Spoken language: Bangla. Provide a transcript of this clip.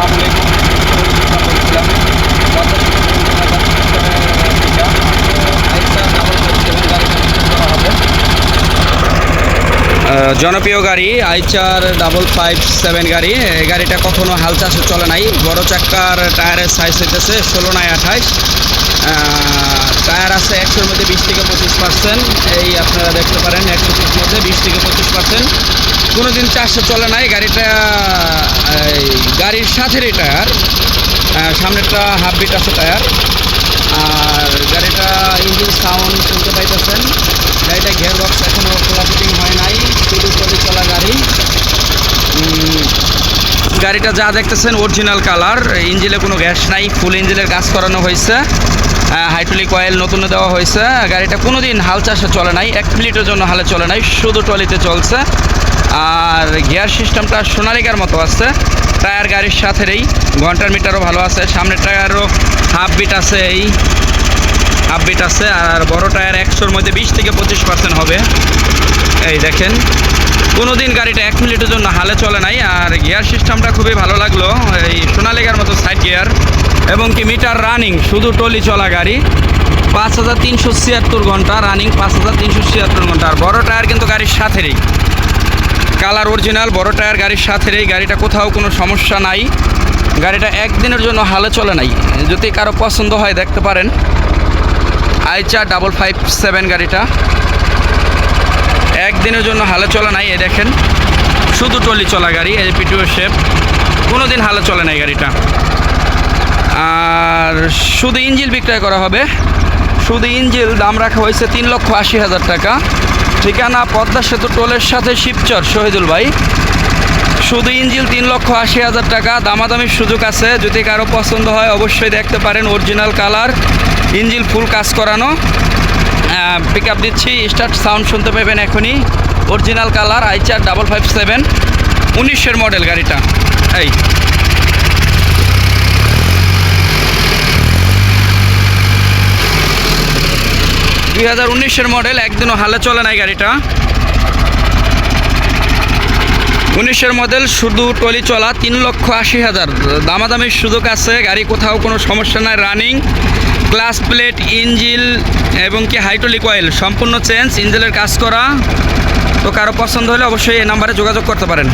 আসসালামু আলাইকুম। বলছিলাম জনপ্রিয় গাড়ি আইচার 557 গাড়ি। এই গাড়িটা কখনো হাল চাষে চলে নাই। বড় চাক্কার টায়ারের সাইজ হইতেছে 16x28। টায়ার আছে 100-র মধ্যে 20 থেকে 25%। এই আপনারা দেখতে পারেন 100-র মধ্যে 20 থেকে 25%। কোনোদিন চাষে চলে নাই গাড়িটা। গাড়ির সাথেরই টায়ার, সামনেরটা হাফ বিট আছে টায়ার। আর গাড়িটা ইঞ্জিন সাউন্ড শুনতে পাইতেছেন। গাড়িটা গিয়ার বক্স এখনও খোলা ফিটিং হয় নাই, শুধু চলে চলা গাড়ি। গাড়িটা যা দেখতেছেন অরিজিনাল কালার, ইঞ্জিনে কোনো গ্যাস নাই, ফুল ইঞ্জিনের কাজ করানো হয়েছে, হাইড্রোলিক অয়েল নতুন দেওয়া হয়েছে। গাড়িটা কোনো দিন হাল চাষে চলে নাই, 1 মিনিটের জন্য হালে চলে নাই, শুধু ট্রলিতে চলছে। আর গিয়ার সিস্টেমটা সোনালিকার মতো আছে। টায়ার গাড়ির সাথেই, ঘন্টার মিটারও ভালো আছে। সামনের টায়ারও হাফ বিট আছে, এই হাফ বিট আছে। আর বড় টায়ার 100-র মধ্যে 20 থেকে 25% হবে। এই দেখেন, কোনো দিন গাড়িটা 1 মিনিটের জন্য হালে চলে নাই। আর গিয়ার সিস্টেমটা খুবই ভালো লাগলো, এই সোনালিকার মতো সাইড গিয়ার, এবং কি মিটার রানিং, শুধু টলি চলা গাড়ি। 5376 ঘন্টা রানিং, 5376 ঘন্টা। আর বড় টায়ার কিন্তু গাড়ির সাথেই, কালার অরিজিনাল, বড় টায়ার গাড়ির সাথেই। গাড়িটা কোথাও কোনো সমস্যা নাই। গাড়িটা একদিনের জন্য হালে চলে নাই। যদি কারো পছন্দ হয় দেখতে পারেন। আইচার 557 গাড়িটা একদিনের জন্য হালে চলে নাই। এই দেখেন, শুধু টলি চলা গাড়ি, এই পিটিও শেপ, কোনো দিন হালে চলে নাই গাড়িটা। আর শুধু ইঞ্জিন বিক্রয় করা হবে। শুধু ইঞ্জিন দাম রাখা হয়েছে 3,80,000 টাকা। ঠিকানা পদ্মা সেতু টোলের সাথে শিবচর, শহীদুল ভাই। শুধু ইঞ্জিন 3,80,000 টাকা, দামাদামির সুযোগ আছে। যদি কারো পছন্দ হয় অবশ্যই দেখতে পারেন। অরিজিনাল কালার, ইঞ্জিন ফুল কাজ করানো। পিক আপ দিচ্ছি, স্টার্ট সাউন্ড শুনতে পাবেন এখনই। অরিজিনাল কালার, আইচার 557, 19-এর মডেল গাড়িটা। এই 2019-এর মডেল, একদিনও হালে চলে নাই গাড়িটা। 19-এর মডেল, শুধু টলি চলা, 3,80,000। দামাদামির সুযোগ আছে। গাড়ি কোথাও কোনো সমস্যা নাই, রানিং। ক্লাস প্লেট, ইঞ্জিন এবং কি হাইড্রোলিক অয়েল সম্পূর্ণ চেঞ্জ, ইঞ্জিনের কাজ করা। তো কারো পছন্দ হলে অবশ্যই এই নাম্বারে যোগাযোগ করতে পারেন।